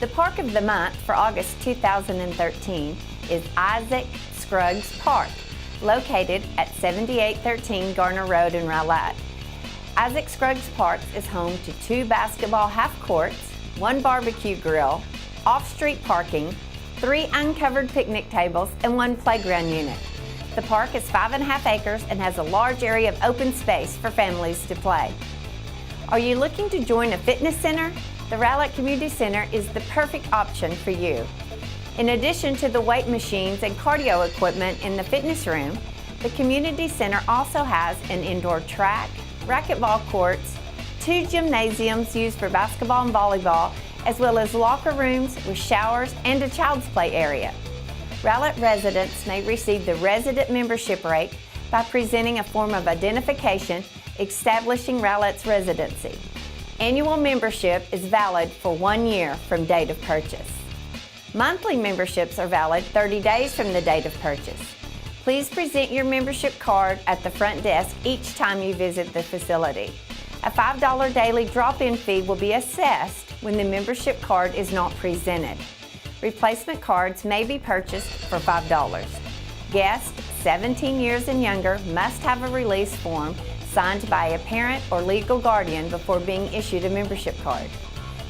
The Park of the Month for August 2013 is Isaac Scruggs Park, located at 7813 Garner Road in Rowlett. Isaac Scruggs Park is home to 2 basketball half courts, 1 barbecue grill, off-street parking, 3 uncovered picnic tables, and 1 playground unit. The park is 5.5 acres and has a large area of open space for families to play. Are you looking to join a fitness center? The Rowlett Community Center is the perfect option for you. In addition to the weight machines and cardio equipment in the fitness room, the Community Center also has an indoor track, racquetball courts, 2 gymnasiums used for basketball and volleyball, as well as locker rooms with showers and a child's play area. Rowlett residents may receive the resident membership rate by presenting a form of identification establishing Rowlett's residency. Annual membership is valid for 1 year from date of purchase. Monthly memberships are valid 30 days from the date of purchase. Please present your membership card at the front desk each time you visit the facility. A $5 daily drop-in fee will be assessed when the membership card is not presented. Replacement cards may be purchased for $5. Guests 17 years and younger must have a release form signed by a parent or legal guardian before being issued a membership card.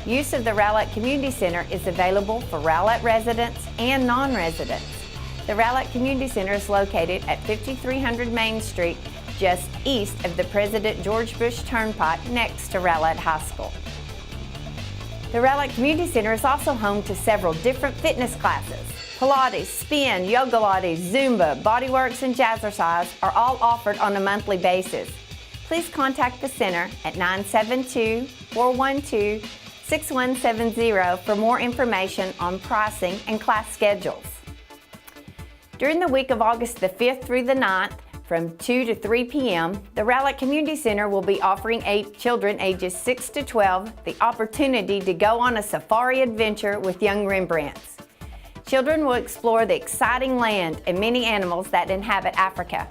Use of the Rowlett Community Center is available for Rowlett residents and non-residents. The Rowlett Community Center is located at 5300 Main Street, just east of the President George Bush Turnpike next to Rowlett High School. The Rowlett Community Center is also home to several different fitness classes. Pilates, spin, yoga Pilates, Zumba, bodyworks, and jazzercise are all offered on a monthly basis. Please contact the center at 972-412-6170 for more information on pricing and class schedules. During the week of August the 5th through the 9th, from 2 to 3 p.m., the Rowlett Community Center will be offering children ages 6 to 12 the opportunity to go on a safari adventure with young Rembrandts. Children will explore the exciting land and many animals that inhabit Africa.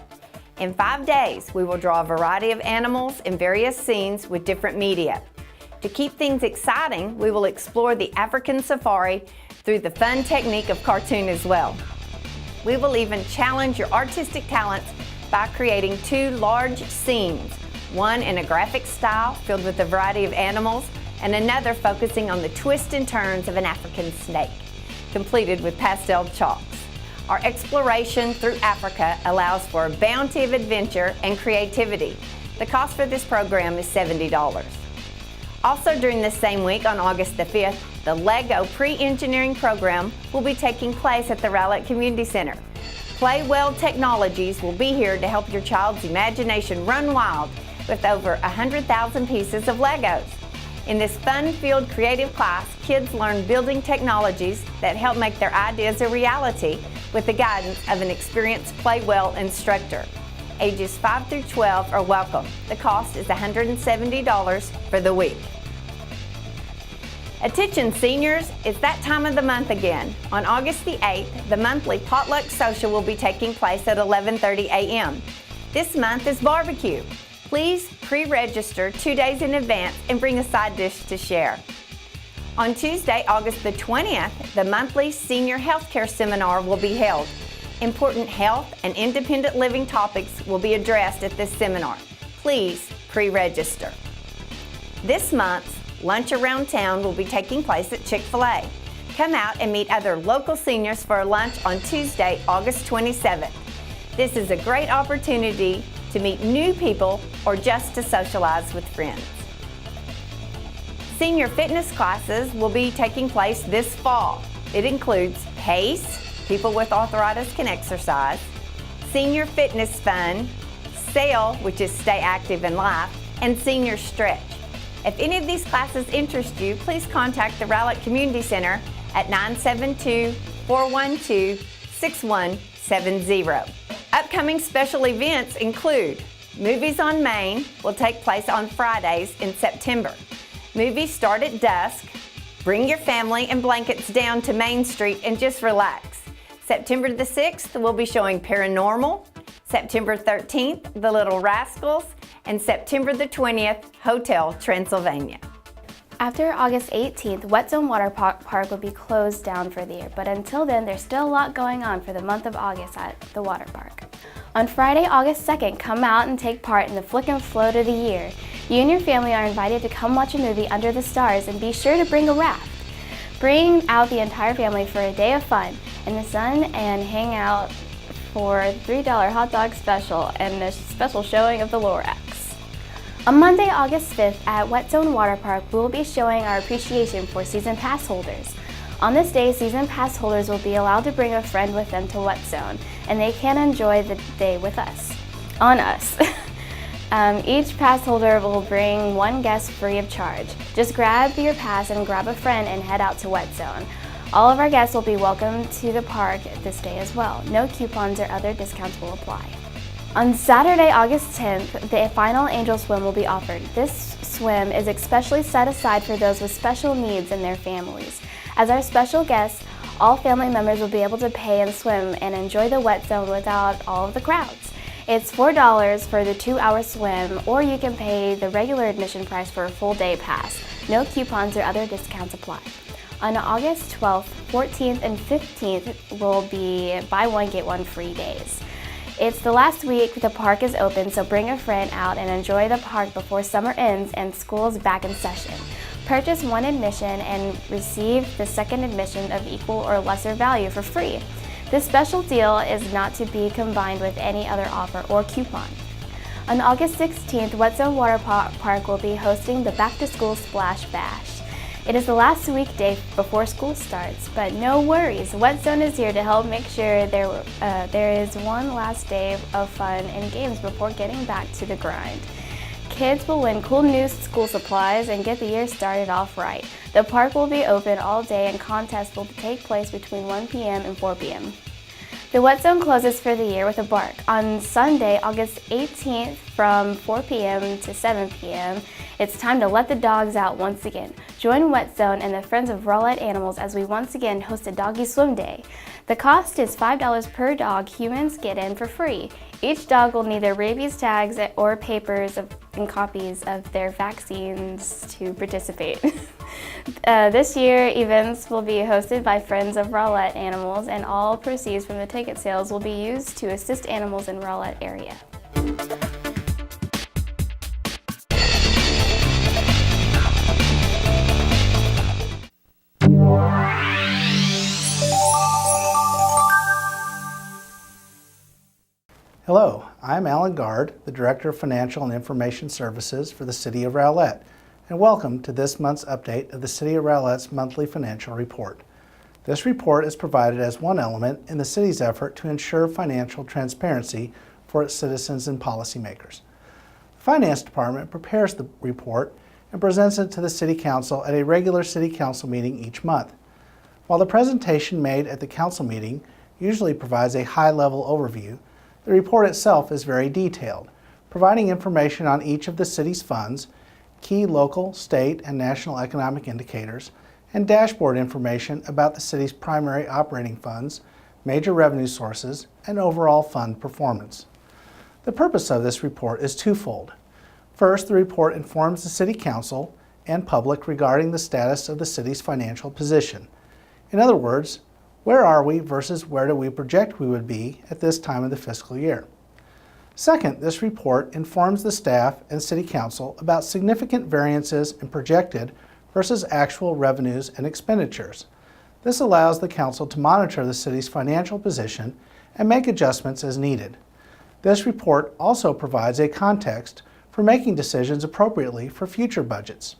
In 5 days, we will draw a variety of animals in various scenes with different media. To keep things exciting, we will explore the African safari through the fun technique of cartoon as well. We will even challenge your artistic talents by creating 2 large scenes, one in a graphic style filled with a variety of animals, and another focusing on the twists and turns of an African snake, completed with pastel chalks. Our exploration through Africa allows for a bounty of adventure and creativity. The cost for this program is $70. Also during this same week, on August the 5th, the LEGO pre-engineering program will be taking place at the Rowlett Community Center. Play Well Technologies will be here to help your child's imagination run wild with over 100,000 pieces of Legos. In this fun-filled creative class, kids learn building technologies that help make their ideas a reality with the guidance of an experienced Play Well instructor. Ages 5 through 12 are welcome. The cost is $170 for the week. Attention seniors, it's that time of the month again. On August the 8th, the monthly potluck social will be taking place at 11:30 a.m. This month is barbecue. Please pre-register 2 days in advance and bring a side dish to share. On Tuesday, August the 20th, the monthly Senior Healthcare Seminar will be held. Important health and independent living topics will be addressed at this seminar. Please pre-register. This month's Lunch Around Town will be taking place at Chick-fil-A. Come out and meet other local seniors for a lunch on Tuesday, August 27th. This is a great opportunity to meet new people or just to socialize with friends. Senior fitness classes will be taking place this fall. It includes PACE, People with Arthritis Can Exercise, Senior Fitness Fun, SAIL, which is Stay Active in Life, and Senior Stretch. If any of these classes interest you, please contact the Rowlett Community Center at 972-412-6170. Upcoming special events include Movies on Main will take place on Fridays in September. Movies start at dusk. Bring your family and blankets down to Main Street and just relax. September the 6th, we'll be showing Paranormal. September 13th, The Little Rascals. And September the 20th, Hotel Transylvania. After August 18th, Wet Zone Water Park will be closed down for the year, but until then, there's still a lot going on for the month of August at the water park. On Friday, August 2nd, come out and take part in the Flick and Float of the Year. You and your family are invited to come watch a movie under the stars and be sure to bring a raft. Bring out the entire family for a day of fun in the sun and hang out for a $3 hot dog special and a special showing of the Lorax. On Monday, August 5th at Wet Zone Water Park, we will be showing our appreciation for season pass holders. On this day, season pass holders will be allowed to bring a friend with them to Wet Zone, and they can enjoy the day with us, on us. Each pass holder will bring one guest free of charge. Just grab your pass and grab a friend and head out to Wet Zone. All of our guests will be welcome to the park this day as well. No coupons or other discounts will apply. On Saturday, August 10th, the final Angel Swim will be offered. This swim is especially set aside for those with special needs and their families. As our special guests, all family members will be able to pay and swim and enjoy the Wet Zone without all of the crowds. It's $4 for the 2-hour swim, or you can pay the regular admission price for a full day pass. No coupons or other discounts apply. On August 12th, 14th, and 15th will be buy one, get one free days. It's the last week the park is open, so bring a friend out and enjoy the park before summer ends and school is back in session. Purchase one admission and receive the second admission of equal or lesser value for free. This special deal is not to be combined with any other offer or coupon. On August 16th, Wet Zone Water Park will be hosting the Back to School Splash Bash. It is the last weekday before school starts, but no worries. Wet Zone is here to help make sure there is one last day of fun and games before getting back to the grind. Kids will win cool new school supplies and get the year started off right. The park will be open all day and contests will take place between 1 p.m. and 4 p.m. The Wet Zone closes for the year with a bark. On Sunday, August 18th from 4 p.m. to 7 p.m., it's time to let the dogs out once again. Join Wet Zone and the Friends of Rowlett Animals as we once again host a doggy swim day. The cost is $5 per dog. Humans get in for free. Each dog will need their rabies tags or papers and copies of their vaccines to participate. This year, events will be hosted by Friends of Rowlett Animals, and all proceeds from the ticket sales will be used to assist animals in Rowlett area. Hello, I'm Alan Gard, the Director of Financial and Information Services for the City of Rowlett, and welcome to this month's update of the City of Rowlett's monthly financial report. This report is provided as one element in the city's effort to ensure financial transparency for its citizens and policymakers. The Finance Department prepares the report and presents it to the City Council at a regular City Council meeting each month. While the presentation made at the Council meeting usually provides a high-level overview, the report itself is very detailed, providing information on each of the city's funds, key local, state, and national economic indicators, and dashboard information about the city's primary operating funds, major revenue sources, and overall fund performance. The purpose of this report is twofold. First, the report informs the City Council and public regarding the status of the city's financial position. In other words, where are we versus where do we project we would be at this time of the fiscal year? Second, this report informs the staff and City Council about significant variances in projected versus actual revenues and expenditures. This allows the Council to monitor the city's financial position and make adjustments as needed. This report also provides a context for making decisions appropriately for future budgets.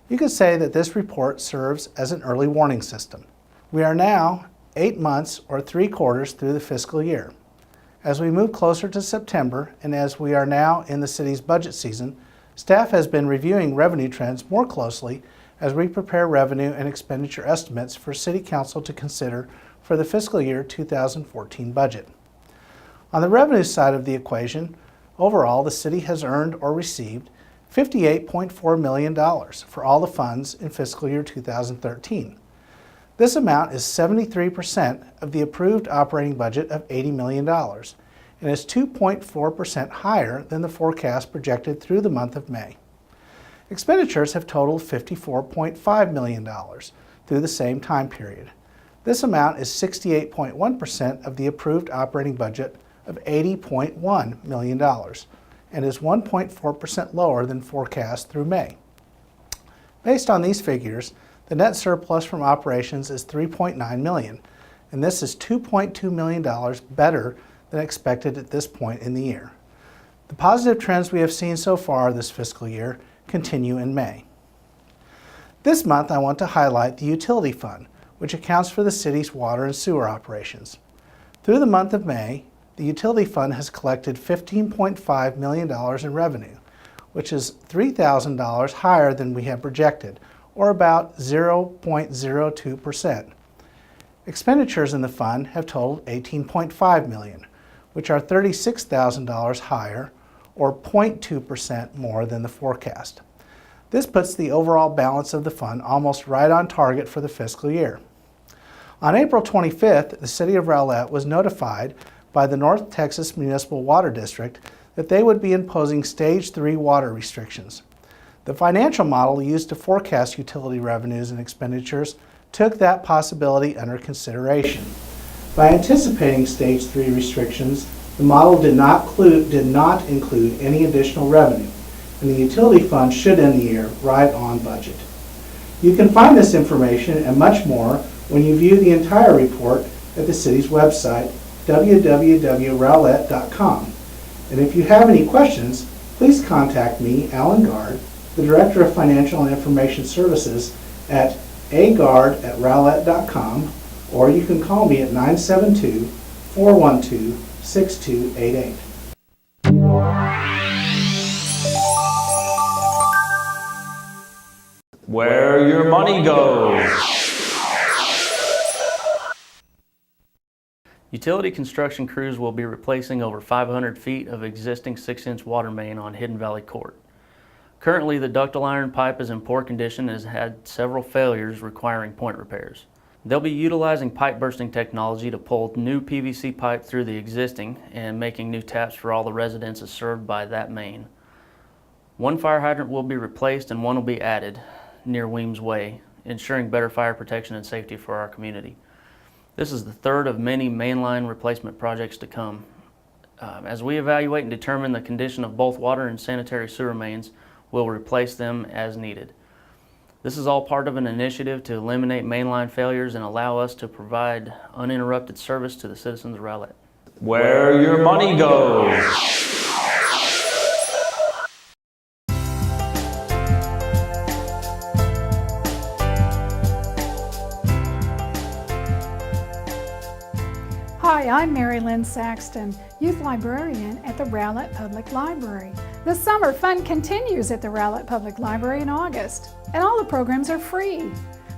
You could say that this report serves as an early warning system. We are now 8 months or 3 quarters through the fiscal year. As we move closer to September and as we are now in the city's budget season, staff has been reviewing revenue trends more closely as we prepare revenue and expenditure estimates for City Council to consider for the fiscal year 2014 budget. On the revenue side of the equation, overall the city has earned or received $58.4 million for all the funds in fiscal year 2013. This amount is 73% of the approved operating budget of $80 million and is 2.4% higher than the forecast projected through the month of May. Expenditures have totaled $54.5 million through the same time period. This amount is 68.1% of the approved operating budget of $80.1 million and is 1.4% lower than forecast through May. Based on these figures, the net surplus from operations is $3.9 million, and this is $2.2 million better than expected at this point in the year. The positive trends we have seen so far this fiscal year continue in May. This month, I want to highlight the utility fund, which accounts for the city's water and sewer operations. Through the month of May, the utility fund has collected $15.5 million in revenue, which is $3,000 higher than we had projected, or about 0.02%. Expenditures in the fund have totaled $18.5 million, which are $36,000 higher, or 0.2% more than the forecast. This puts the overall balance of the fund almost right on target for the fiscal year. On April 25th, the City of Rowlett was notified by the North Texas Municipal Water District that they would be imposing Stage 3 water restrictions. The financial model used to forecast utility revenues and expenditures took that possibility under consideration. By anticipating Stage 3 restrictions, the model did not include any additional revenue, and the utility fund should end the year right on budget. You can find this information and much more when you view the entire report at the city's website, www.rowlett.com. And if you have any questions, please contact me, Alan Gard, the Director of Financial and Information Services, at agard@rowlett.com, or you can call me at 972-412-6288. Where your money goes. Utility construction crews will be replacing over 500 feet of existing 6-inch water main on Hidden Valley Court. Currently, the ductile iron pipe is in poor condition and has had several failures requiring point repairs. They'll be utilizing pipe bursting technology to pull new PVC pipe through the existing and making new taps for all the residences served by that main. One fire hydrant will be replaced and one will be added near Weems Way, ensuring better fire protection and safety for our community. This is the third of many mainline replacement projects to come. As we evaluate and determine the condition of both water and sanitary sewer mains, we'll replace them as needed. This is all part of an initiative to eliminate mainline failures and allow us to provide uninterrupted service to the citizens of Rowlett. Where your money goes. Hi, I'm Mary Lynn Saxton, Youth Librarian at the Rowlett Public Library. The summer fun continues at the Rowlett Public Library in August, and all the programs are free.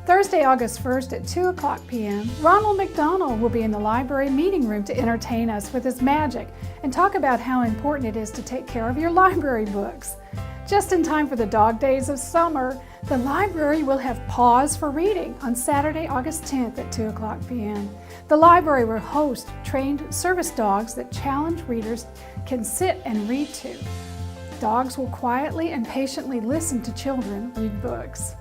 Thursday, August 1st at 2:00 p.m., Ronald McDonald will be in the library meeting room to entertain us with his magic and talk about how important it is to take care of your library books. Just in time for the dog days of summer, the library will have Pause for Reading on Saturday, August 10th at 2:00 p.m. The library will host trained service dogs that challenge readers can sit and read to. Dogs will quietly and patiently listen to children read books.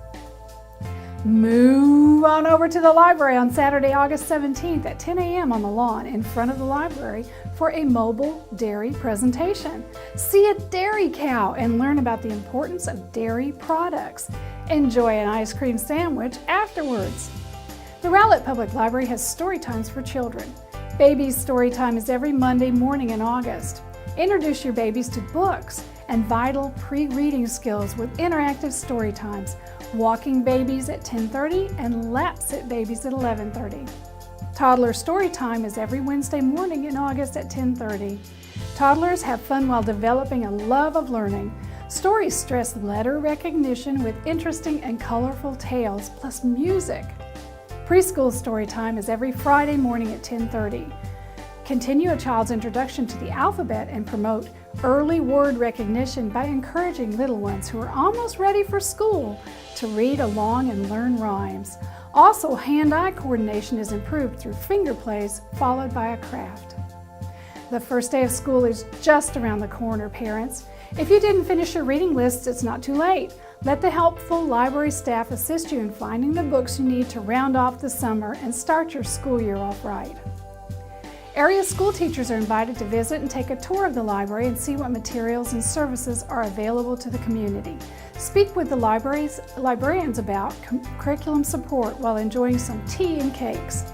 Move on over to the library on Saturday, August 17th at 10 a.m. on the lawn in front of the library for a mobile dairy presentation. See a dairy cow and learn about the importance of dairy products. Enjoy an ice cream sandwich afterwards. The Rowlett Public Library has story times for children. Baby's story time is every Monday morning in August. Introduce your babies to books and vital pre-reading skills with interactive story times. Walking babies at 10:30 and lap sit babies at 11:30. Toddler story time is every Wednesday morning in August at 10:30. Toddlers have fun while developing a love of learning. Stories stress letter recognition with interesting and colorful tales plus music. Preschool story time is every Friday morning at 10:30. Continue a child's introduction to the alphabet and promote early word recognition by encouraging little ones who are almost ready for school to read along and learn rhymes. Also, hand-eye coordination is improved through finger plays followed by a craft. The first day of school is just around the corner, parents. If you didn't finish your reading lists, it's not too late. Let the helpful library staff assist you in finding the books you need to round off the summer and start your school year off right. Area school teachers are invited to visit and take a tour of the library and see what materials and services are available to the community. Speak with the librarians about curriculum support while enjoying some tea and cakes.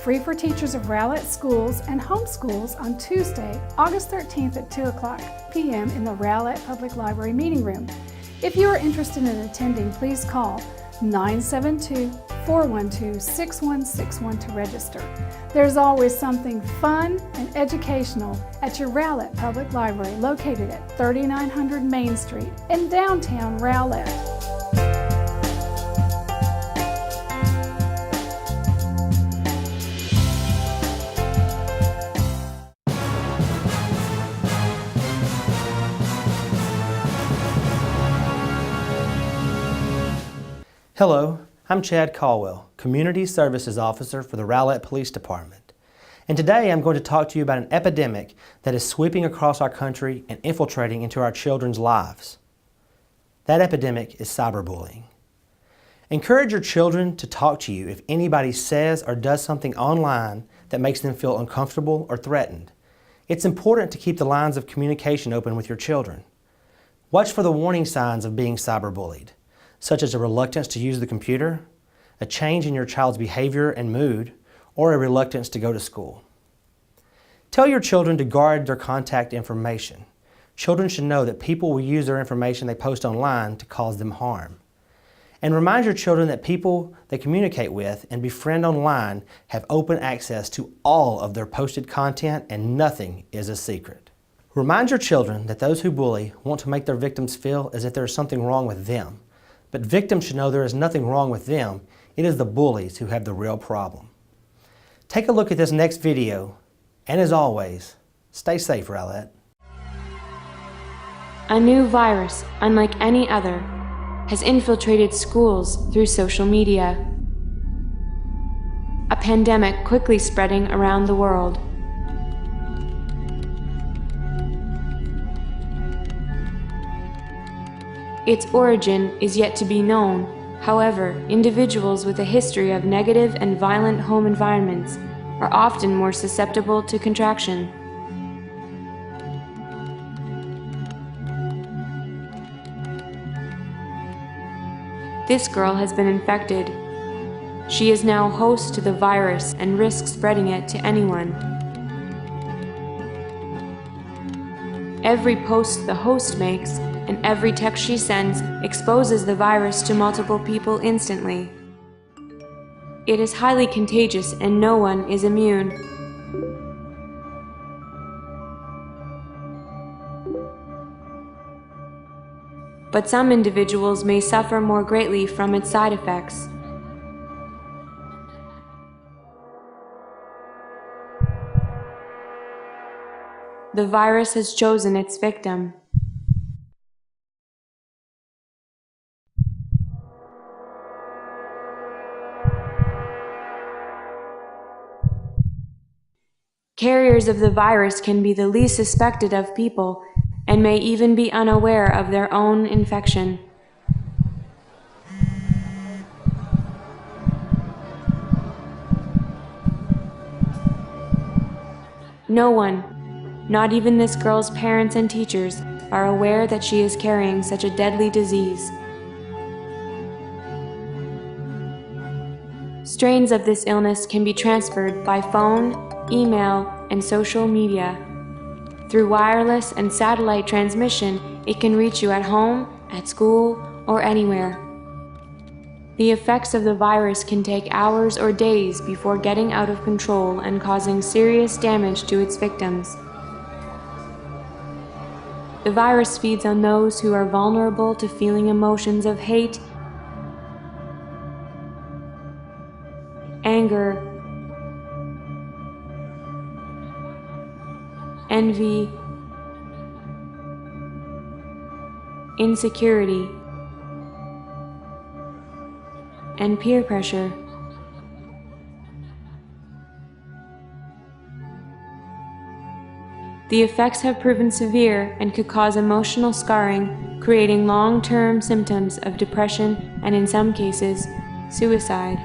Free for teachers of Rowlett schools and homeschools on Tuesday, August 13th at 2:00 p.m. in the Rowlett Public Library Meeting Room. If you are interested in attending, please call 972-412-6161 to register. There's always something fun and educational at your Rowlett Public Library, located at 3900 Main Street in downtown Rowlett. Hello, I'm Chad Caldwell, Community Services Officer for the Rowlett Police Department. And today I'm going to talk to you about an epidemic that is sweeping across our country and infiltrating into our children's lives. That epidemic is cyberbullying. Encourage your children to talk to you if anybody says or does something online that makes them feel uncomfortable or threatened. It's important to keep the lines of communication open with your children. Watch for the warning signs of being cyberbullied, such as a reluctance to use the computer, a change in your child's behavior and mood, or a reluctance to go to school. Tell your children to guard their contact information. Children should know that people will use their information they post online to cause them harm. And remind your children that people they communicate with and befriend online have open access to all of their posted content and nothing is a secret. Remind your children that those who bully want to make their victims feel as if there is something wrong with them. But victims should know there is nothing wrong with them. It is the bullies who have the real problem. Take a look at this next video, and as always, stay safe, Rowlett. A new virus, unlike any other, has infiltrated schools through social media. A pandemic quickly spreading around the world. Its origin is yet to be known. However, individuals with a history of negative and violent home environments are often more susceptible to contraction. This girl has been infected. She is now host to the virus and risks spreading it to anyone. Every post the host makes and every text she sends exposes the virus to multiple people instantly. It is highly contagious and no one is immune. But some individuals may suffer more greatly from its side effects. The virus has chosen its victim. Carriers of the virus can be the least suspected of people and may even be unaware of their own infection. No one, not even this girl's parents and teachers, are aware that she is carrying such a deadly disease. Strains of this illness can be transferred by phone, email, and social media. Through wireless and satellite transmission, it can reach you at home, at school, or anywhere. The effects of the virus can take hours or days before getting out of control and causing serious damage to its victims. The virus feeds on those who are vulnerable to feeling emotions of hate, anger, envy, insecurity, and peer pressure. The effects have proven severe and could cause emotional scarring, creating long-term symptoms of depression and, in some cases, suicide.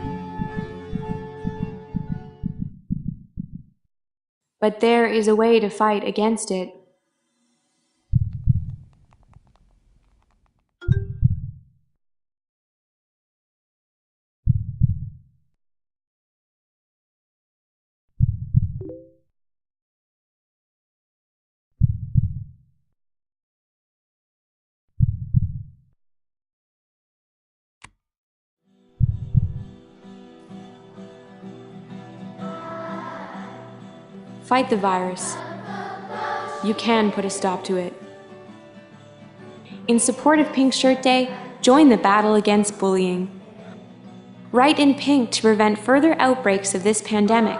But there is a way to fight against it. Fight the virus. You can put a stop to it. In support of Pink Shirt Day, join the battle against bullying. Write in pink to prevent further outbreaks of this pandemic.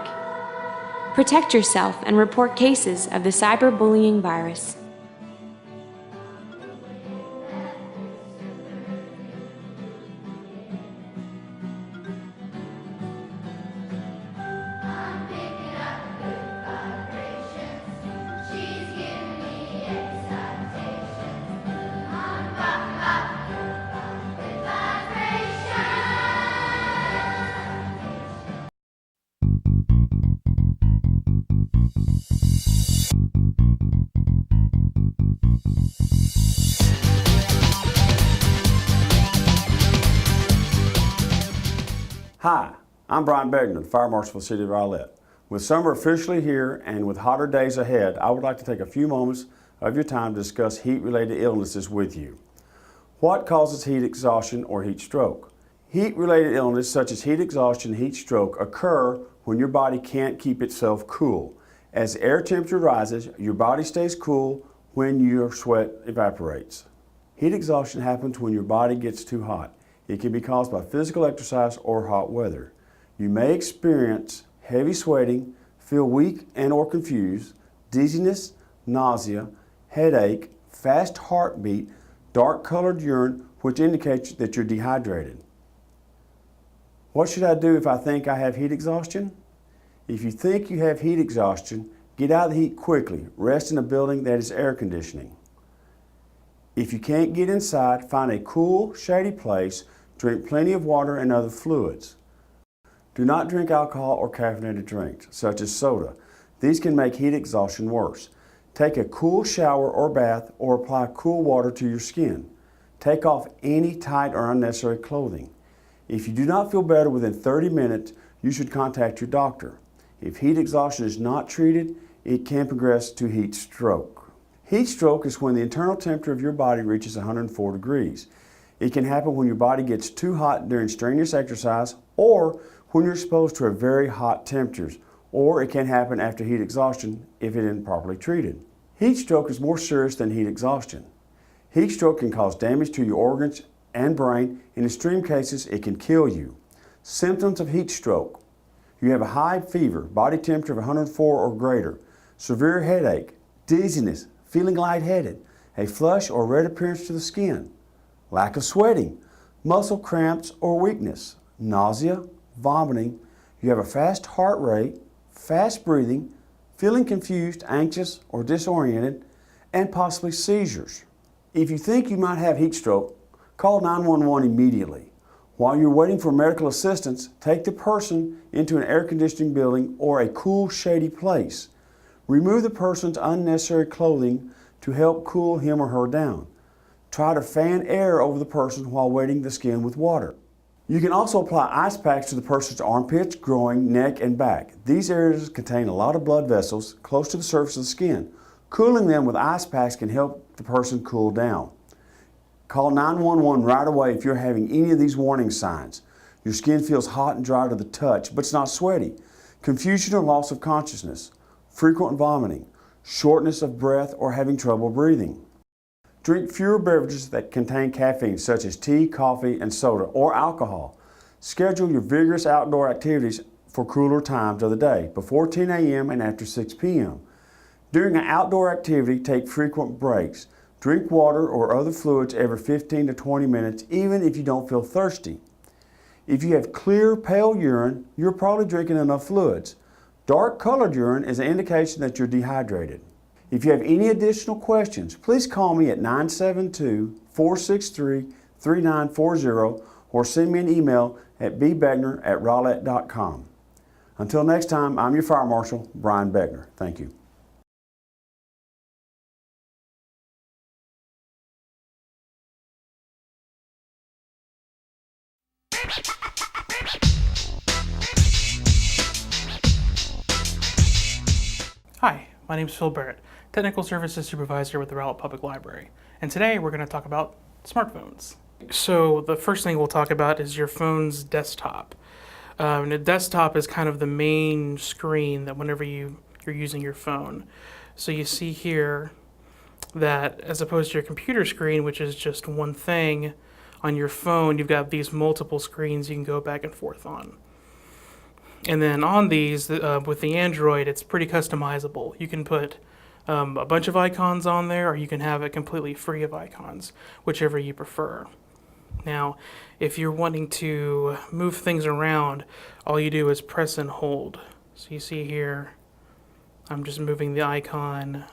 Protect yourself and report cases of the cyberbullying virus. Hi, I'm Brian Begner, the Fire Marshal for the City of Rowlett. With summer officially here and with hotter days ahead, I would like to take a few moments of your time to discuss heat-related illnesses with you. What causes heat exhaustion or heat stroke? Heat-related illness such as heat exhaustion and heat stroke occur when your body can't keep itself cool. As air temperature rises, your body stays cool when your sweat evaporates. Heat exhaustion happens when your body gets too hot. It can be caused by physical exercise or hot weather. You may experience heavy sweating, feel weak and or confused, dizziness, nausea, headache, fast heartbeat, dark colored urine, which indicates that you're dehydrated. What should I do if I think I have heat exhaustion? If you think you have heat exhaustion, get out of the heat quickly. Rest in a building that is air conditioning. If you can't get inside, find a cool, shady place. Drink plenty of water and other fluids. Do not drink alcohol or caffeinated drinks, such as soda. These can make heat exhaustion worse. Take a cool shower or bath or apply cool water to your skin. Take off any tight or unnecessary clothing. If you do not feel better within 30 minutes, you should contact your doctor. If heat exhaustion is not treated, it can progress to heat stroke. Heat stroke is when the internal temperature of your body reaches 104 degrees. It can happen when your body gets too hot during strenuous exercise or when you're exposed to very hot temperatures, or it can happen after heat exhaustion if it isn't properly treated. Heat stroke is more serious than heat exhaustion. Heat stroke can cause damage to your organs and brain. In extreme cases, it can kill you. Symptoms of heat stroke. You have a high fever, body temperature of 104 or greater, severe headache, dizziness, feeling lightheaded, a flush or red appearance to the skin, lack of sweating, muscle cramps or weakness, nausea, vomiting. You have a fast heart rate, fast breathing, feeling confused, anxious, or disoriented, and possibly seizures. If you think you might have heat stroke, call 911 immediately. While you're waiting for medical assistance, take the person into an air conditioning building or a cool, shady place. Remove the person's unnecessary clothing to help cool him or her down. Try to fan air over the person while wetting the skin with water. You can also apply ice packs to the person's armpits, groin, neck, and back. These areas contain a lot of blood vessels close to the surface of the skin. Cooling them with ice packs can help the person cool down. Call 911 right away if you're having any of these warning signs. Your skin feels hot and dry to the touch, but it's not sweaty. Confusion or loss of consciousness. Frequent vomiting. Shortness of breath or having trouble breathing. Drink fewer beverages that contain caffeine, such as tea, coffee, and soda, or alcohol. Schedule your vigorous outdoor activities for cooler times of the day, before 10 a.m. and after 6 p.m. During an outdoor activity, take frequent breaks. Drink water or other fluids every 15 to 20 minutes, even if you don't feel thirsty. If you have clear, pale urine, you're probably drinking enough fluids. Dark colored urine is an indication that you're dehydrated. If you have any additional questions, please call me at 972-463-3940 or send me an email at bbegner@rowlett.com. Until next time, I'm your Fire Marshal, Brian Begner. Thank you. Hi, my name is Phil Barrett, Technical Services Supervisor with the Rowlett Public Library, and today we're going to talk about smartphones. So the first thing we'll talk about is your phone's desktop. The desktop is kind of the main screen that whenever you're using your phone. So you see here that as opposed to your computer screen, which is just one thing, on your phone you've got these multiple screens you can go back and forth on. And then on these, with the Android, it's pretty customizable. You can put a bunch of icons on there, or you can have it completely free of icons, whichever you prefer. Now, if you're wanting to move things around, all you do is press and hold. So you see here, I'm just moving the icon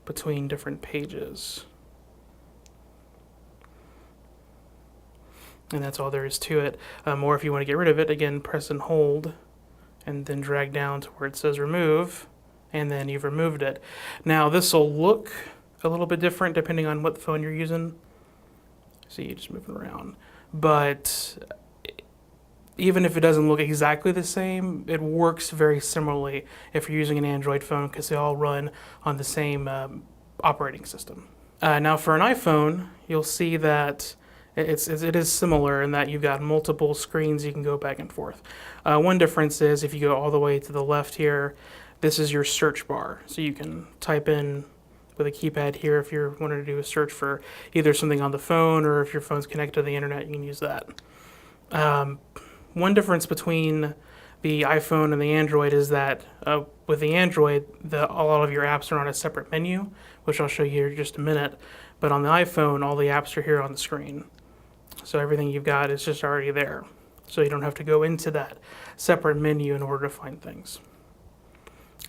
between different pages. And that's all there is to it. Or if you want to get rid of it, again, press and hold, and then drag down to where it says remove, and then you've removed it. Now this will look a little bit different depending on what phone you're using. See, you just move it around. But even if it doesn't look exactly the same, it works very similarly if you're using an Android phone because they all run on the same operating system. Now for an iPhone, you'll see that it is similar in that you've got multiple screens you can go back and forth. One difference is if you go all the way to the left here, this is your search bar. So you can type in with a keypad here if you're wanting to do a search for either something on the phone, or if your phone's connected to the internet, you can use that. One difference between the iPhone and the Android is that with the Android, a lot of your apps are on a separate menu, which I'll show you here in just a minute. But on the iPhone, all the apps are here on the screen. So everything you've got is just already there. So you don't have to go into that separate menu in order to find things.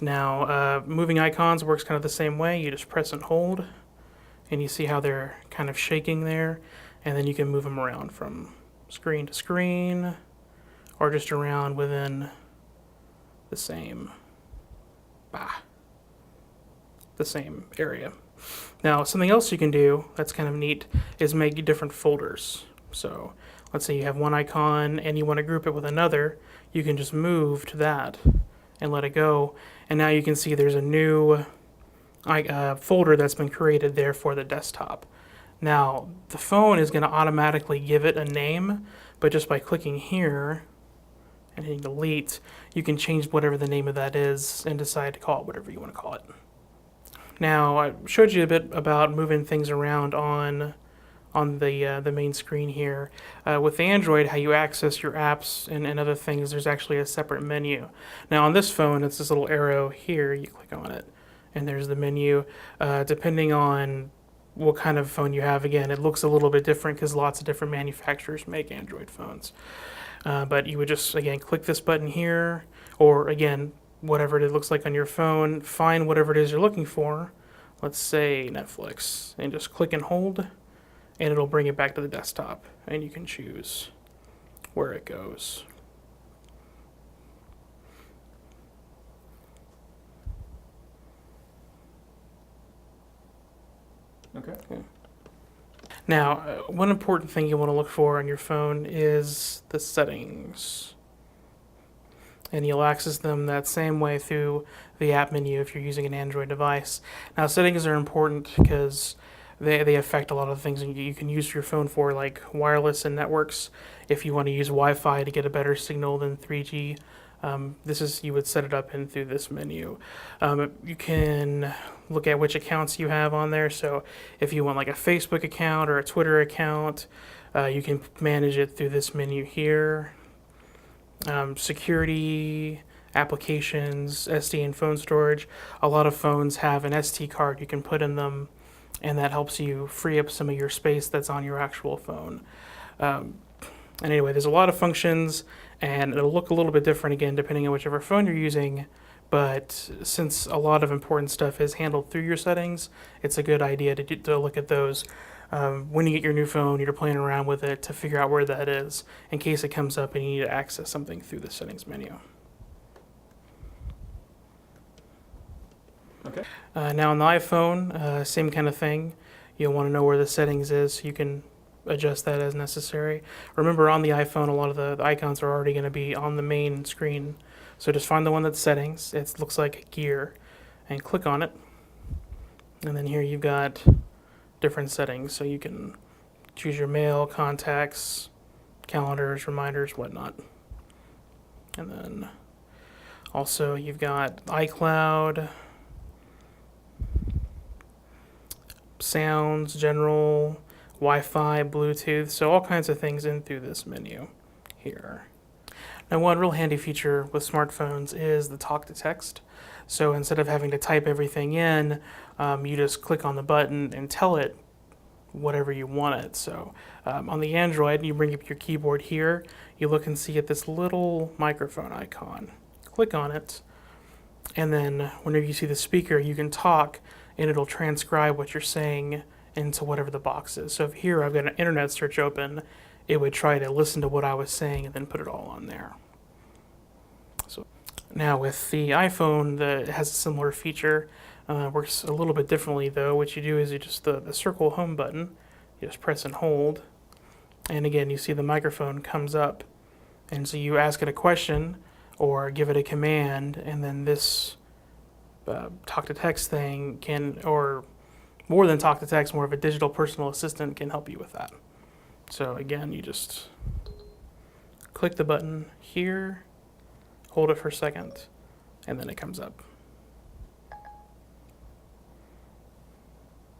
Now, moving icons works kind of the same way. You just press and hold, and you see how they're kind of shaking there. And then you can move them around from screen to screen, or just around within the same area. Now, something else you can do that's kind of neat is make different folders. So let's say you have one icon and you want to group it with another, you can just move to that and let it go. And now you can see there's a new folder that's been created there for the desktop. Now, the phone is going to automatically give it a name, but just by clicking here and hitting delete, you can change whatever the name of that is and decide to call it whatever you want to call it. Now, I showed you a bit about moving things around on the main screen here. With the Android, how you access your apps and other things, there's actually a separate menu. Now on this phone, it's this little arrow here, you click on it, and there's the menu. Depending on what kind of phone you have, again, it looks a little bit different because lots of different manufacturers make Android phones. But you would just, again, click this button here, or again, whatever it looks like on your phone, find whatever it is you're looking for, let's say Netflix, and just click and hold, and it'll bring it back to the desktop, and you can choose where it goes. Okay. Now, one important thing you want to look for on your phone is the settings. And you'll access them that same way through the app menu if you're using an Android device. Now, settings are important because they affect a lot of things you can use your phone for, like wireless and networks. If you want to use Wi-Fi to get a better signal than 3G, you would set it up in through this menu. You can look at which accounts you have on there. So if you want like a Facebook account or a Twitter account, you can manage it through this menu here. Security, applications, SD and phone storage. A lot of phones have an SD card you can put in them, and that helps you free up some of your space that's on your actual phone. And anyway, there's a lot of functions, and it'll look a little bit different again depending on whichever phone you're using, But since a lot of important stuff is handled through your settings, it's a good idea to look at those when you get your new phone, you're playing around with it to figure out where that is in case it comes up and you need to access something through the settings menu. Okay. Now on the iPhone, same kind of thing. You'll want to know where the settings is so you can adjust that as necessary. Remember, on the iPhone, a lot of the icons are already going to be on the main screen. So just find the one that's settings. It looks like gear, and click on it. And then here you've got different settings, so you can choose your mail, contacts, calendars, reminders, whatnot. And then also you've got iCloud, sounds, general, Wi-Fi, Bluetooth, so all kinds of things in through this menu here. Now, one real handy feature with smartphones is the talk to text. So instead of having to type everything in, you just click on the button and tell it whatever you want it. So on the Android, you bring up your keyboard here, you look and see at this little microphone icon. Click on it, and then whenever you see the speaker, you can talk and it'll transcribe what you're saying into whatever the box is. So if here I've got an internet search open, it would try to listen to what I was saying and then put it all on there. So now with the iPhone, it has a similar feature. Works a little bit differently though. What you do is you just the circle home button, you just press and hold, and again you see the microphone comes up, and so you ask it a question or give it a command, and then this talk to text thing can, or more than talk to text, more of a digital personal assistant can help you with that. So again, you just click the button here, hold it for a second, and then it comes up.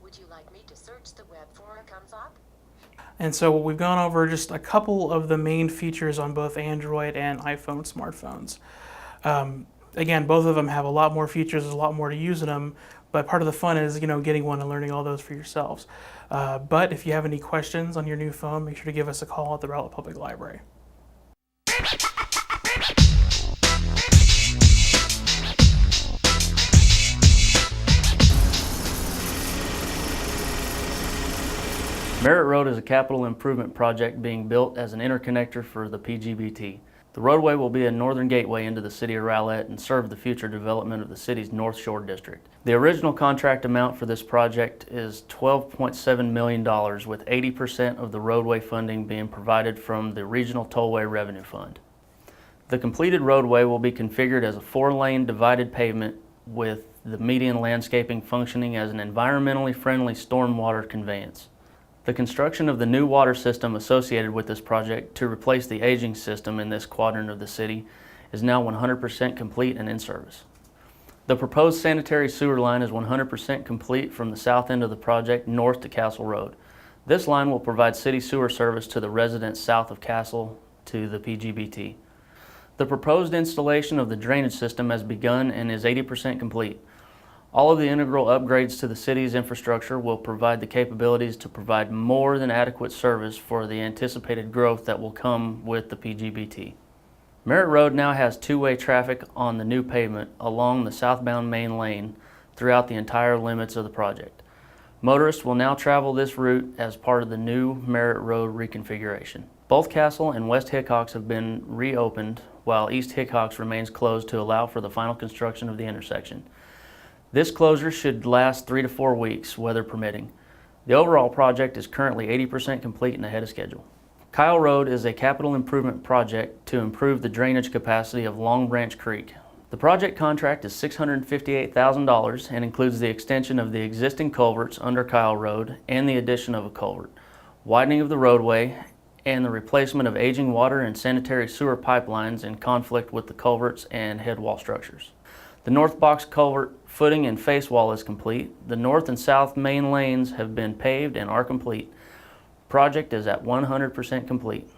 Would you like me to search the web before it comes up? And so we've gone over just a couple of the main features on both Android and iPhone smartphones. Again, both of them have a lot more features, there's a lot more to use in them, but part of the fun is, getting one and learning all those for yourselves. But if you have any questions on your new phone, make sure to give us a call at the Rowlett Public Library. Merritt Road is a capital improvement project being built as an interconnector for the PGBT. The roadway will be a northern gateway into the city of Rowlett and serve the future development of the city's North Shore District. The original contract amount for this project is $12.7 million, with 80% of the roadway funding being provided from the Regional Tollway Revenue Fund. The completed roadway will be configured as a 4-lane divided pavement with the median landscaping functioning as an environmentally friendly stormwater conveyance. The construction of the new water system associated with this project to replace the aging system in this quadrant of the city is now 100% complete and in service. The proposed sanitary sewer line is 100% complete from the south end of the project north to Castle Road. This line will provide city sewer service to the residents south of Castle to the PGBT. The proposed installation of the drainage system has begun and is 80% complete. All of the integral upgrades to the city's infrastructure will provide the capabilities to provide more than adequate service for the anticipated growth that will come with the PGBT. Merritt Road now has two-way traffic on the new pavement along the southbound main lane throughout the entire limits of the project. Motorists will now travel this route as part of the new Merritt Road reconfiguration. Both Castle and West Hickox have been reopened, while East Hickox remains closed to allow for the final construction of the intersection. This closure should last 3 to 4 weeks, weather permitting. The overall project is currently 80% complete and ahead of schedule. Kyle Road is a capital improvement project to improve the drainage capacity of Long Branch Creek. The project contract is $658,000 and includes the extension of the existing culverts under Kyle Road and the addition of a culvert, widening of the roadway, and the replacement of aging water and sanitary sewer pipelines in conflict with the culverts and head wall structures. The north box culvert footing and face wall is complete. The north and south main lanes have been paved and are complete. Project is at 100% complete.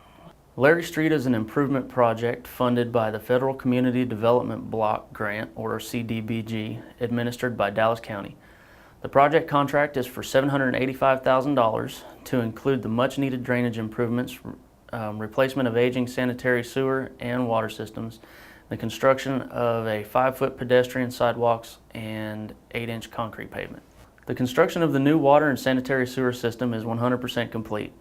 Larry Street is an improvement project funded by the Federal Community Development Block Grant, or CDBG, administered by Dallas County. The project contract is for $785,000 to include the much needed drainage improvements, replacement of aging sanitary sewer and water systems, the construction of a 5-foot pedestrian sidewalks and 8-inch concrete pavement. The construction of the new water and sanitary sewer system is 100% complete.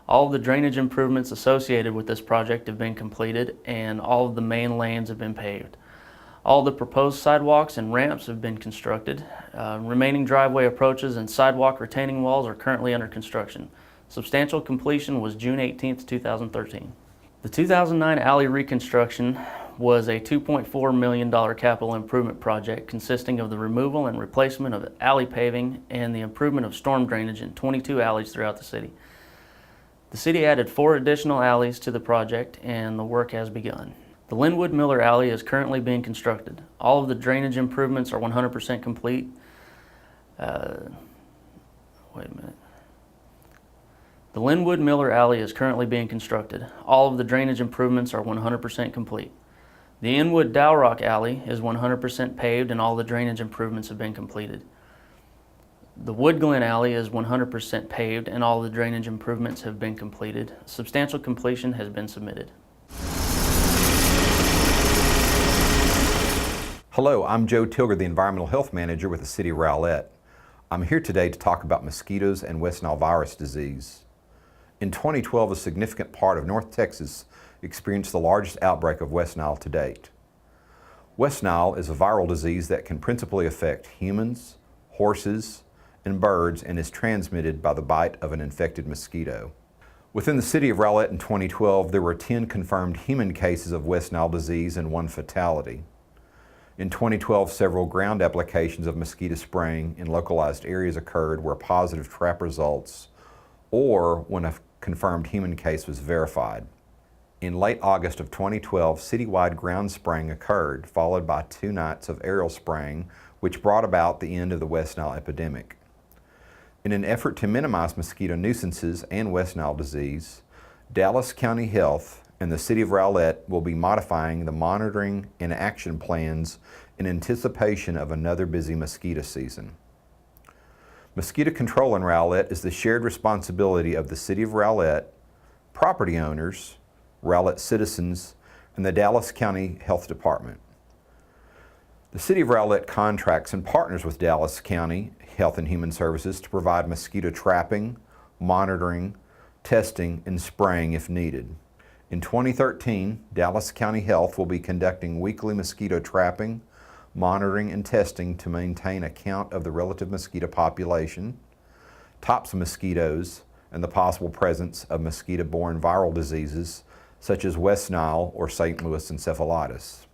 All of the drainage improvements associated with this project have been completed and all of the main lanes have been paved. All the proposed sidewalks and ramps have been constructed. Remaining driveway approaches and sidewalk retaining walls are currently under construction. Substantial completion was June 18, 2013. The 2009 alley reconstruction was a $2.4 million capital improvement project consisting of the removal and replacement of alley paving and the improvement of storm drainage in 22 alleys throughout the city. The city added 4 additional alleys to the project and the work has begun. The Linwood Miller Alley is currently being constructed. All of the drainage improvements are 100% complete. The Linwood Miller Alley is currently being constructed. All of the drainage improvements are 100% complete. The Inwood Dowrock Alley is 100% paved and all the drainage improvements have been completed. The Wood Glen Alley is 100% paved and all the drainage improvements have been completed. Substantial completion has been submitted. Hello, I'm Joe Tilger, the Environmental Health Manager with the City of Rowlett. I'm here today to talk about mosquitoes and West Nile virus disease. In 2012, a significant part of North Texas experienced the largest outbreak of West Nile to date. West Nile is a viral disease that can principally affect humans, horses, and birds and is transmitted by the bite of an infected mosquito. Within the City of Rowlett in 2012, there were 10 confirmed human cases of West Nile disease and 1 fatality. In 2012, several ground applications of mosquito spraying in localized areas occurred where positive trap results or when a confirmed human case was verified. In late August of 2012, citywide ground spraying occurred, followed by 2 nights of aerial spraying, which brought about the end of the West Nile epidemic. In an effort to minimize mosquito nuisances and West Nile disease, Dallas County Health and the City of Rowlett will be modifying the monitoring and action plans in anticipation of another busy mosquito season. Mosquito control in Rowlett is the shared responsibility of the City of Rowlett, property owners, Rowlett citizens, and the Dallas County Health Department. The City of Rowlett contracts and partners with Dallas County Health and Human Services to provide mosquito trapping, monitoring, testing, and spraying if needed. In 2013, Dallas County Health will be conducting weekly mosquito trapping, monitoring, and testing to maintain a count of the relative mosquito population, types of mosquitoes, and the possible presence of mosquito-borne viral diseases such as West Nile or St. Louis encephalitis.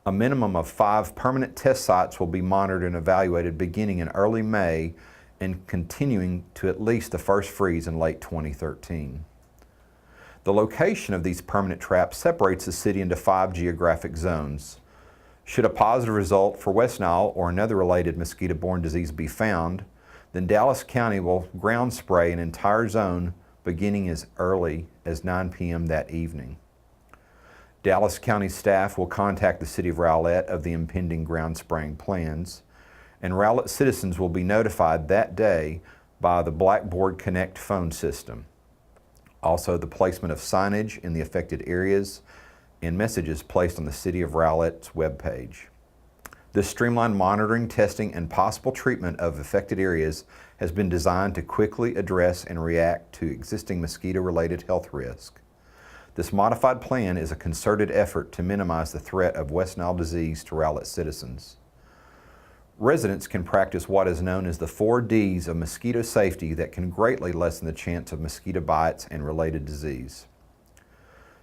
A minimum of 5 permanent test sites will be monitored and evaluated beginning in early May and continuing to at least the first freeze in late 2013. The location of these permanent traps separates the city into 5 geographic zones. Should a positive result for West Nile or another related mosquito-borne disease be found, then Dallas County will ground spray an entire zone beginning as early as 9 p.m. that evening. Dallas County staff will contact the City of Rowlett of the impending ground spraying plans, and Rowlett citizens will be notified that day by the Blackboard Connect phone system. Also, the placement of signage in the affected areas and messages placed on the City of Rowlett's webpage. This streamlined monitoring, testing, and possible treatment of affected areas has been designed to quickly address and react to existing mosquito-related health risk. This modified plan is a concerted effort to minimize the threat of West Nile disease to Rowlett citizens. Residents can practice what is known as the 4 Ds of mosquito safety that can greatly lessen the chance of mosquito bites and related disease.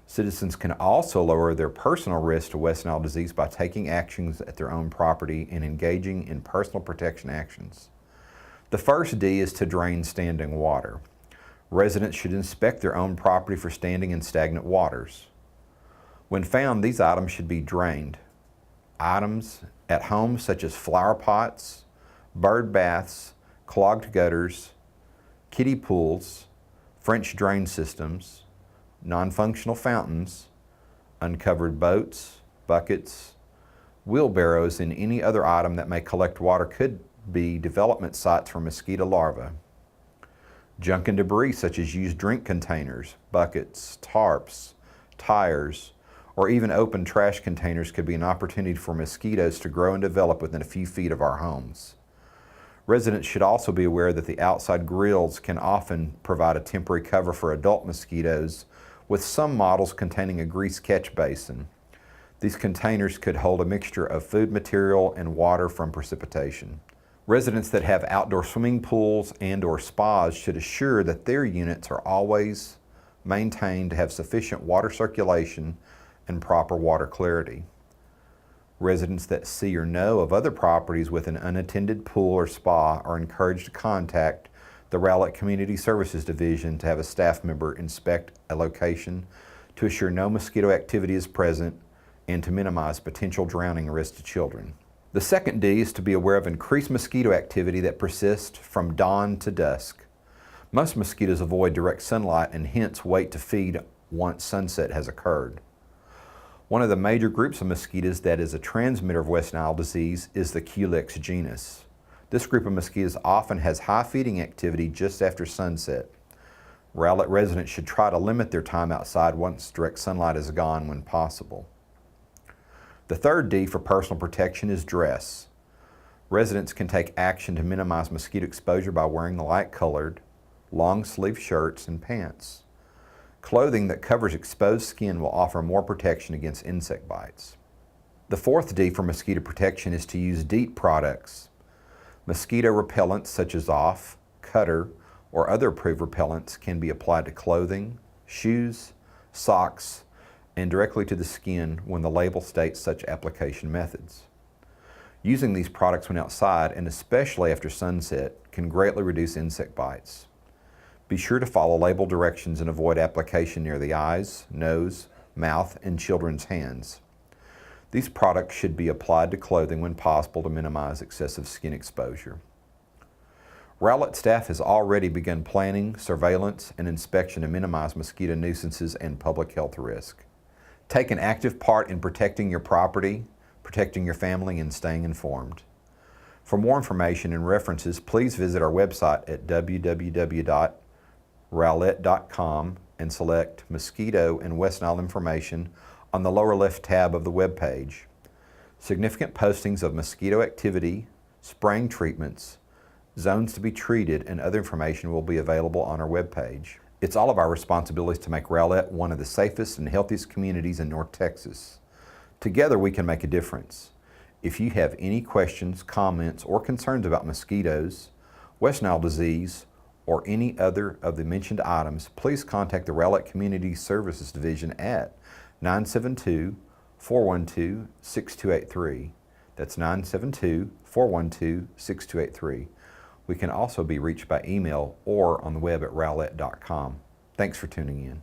Citizens can also lower their personal risk to West Nile disease by taking actions at their own property and engaging in personal protection actions. The first D is to drain standing water. Residents should inspect their own property for standing and stagnant waters. When found, these items should be drained. Items at home such as flower pots, bird baths, clogged gutters, kiddie pools, French drain systems, non-functional fountains, uncovered boats, buckets, wheelbarrows, and any other item that may collect water could be development sites for mosquito larvae. Junk and debris such as used drink containers, buckets, tarps, tires, or even open trash containers could be an opportunity for mosquitoes to grow and develop within a few feet of our homes. Residents should also be aware that the outside grills can often provide a temporary cover for adult mosquitoes, with some models containing a grease catch basin. These containers could hold a mixture of food material and water from precipitation. Residents that have outdoor swimming pools and/or spas should assure that their units are always maintained to have sufficient water circulation and proper water clarity. Residents that see or know of other properties with an unattended pool or spa are encouraged to contact the Rowlett Community Services Division to have a staff member inspect a location to assure no mosquito activity is present and to minimize potential drowning risk to children. The second D is to be aware of increased mosquito activity that persists from dawn to dusk. Most mosquitoes avoid direct sunlight and hence wait to feed once sunset has occurred. One of the major groups of mosquitoes that is a transmitter of West Nile disease is the Culex genus. This group of mosquitoes often has high feeding activity just after sunset. Rowlett residents should try to limit their time outside once direct sunlight is gone when possible. The third D for personal protection is dress. Residents can take action to minimize mosquito exposure by wearing light-colored, long-sleeve shirts and pants. Clothing that covers exposed skin will offer more protection against insect bites. The fourth D for mosquito protection is to use DEET products. Mosquito repellents such as Off, Cutter, or other approved repellents can be applied to clothing, shoes, socks, and directly to the skin when the label states such application methods. Using these products when outside, and especially after sunset, can greatly reduce insect bites. Be sure to follow label directions and avoid application near the eyes, nose, mouth, and children's hands. These products should be applied to clothing when possible to minimize excessive skin exposure. Rowlett staff has already begun planning, surveillance, and inspection to minimize mosquito nuisances and public health risk. Take an active part in protecting your property, protecting your family, and staying informed. For more information and references, please visit our website at www.rowlett.com and select Mosquito and West Nile information on the lower left tab of the web page. Significant postings of mosquito activity, spraying treatments, zones to be treated, and other information will be available on our web page. It's all of our responsibilities to make Rowlett one of the safest and healthiest communities in North Texas. Together we can make a difference. If you have any questions, comments, or concerns about mosquitoes, West Nile disease, or any other of the mentioned items, please contact the Rowlett Community Services Division at 972-412-6283. That's 972-412-6283. We can also be reached by email or on the web at rowlett.com. Thanks for tuning in.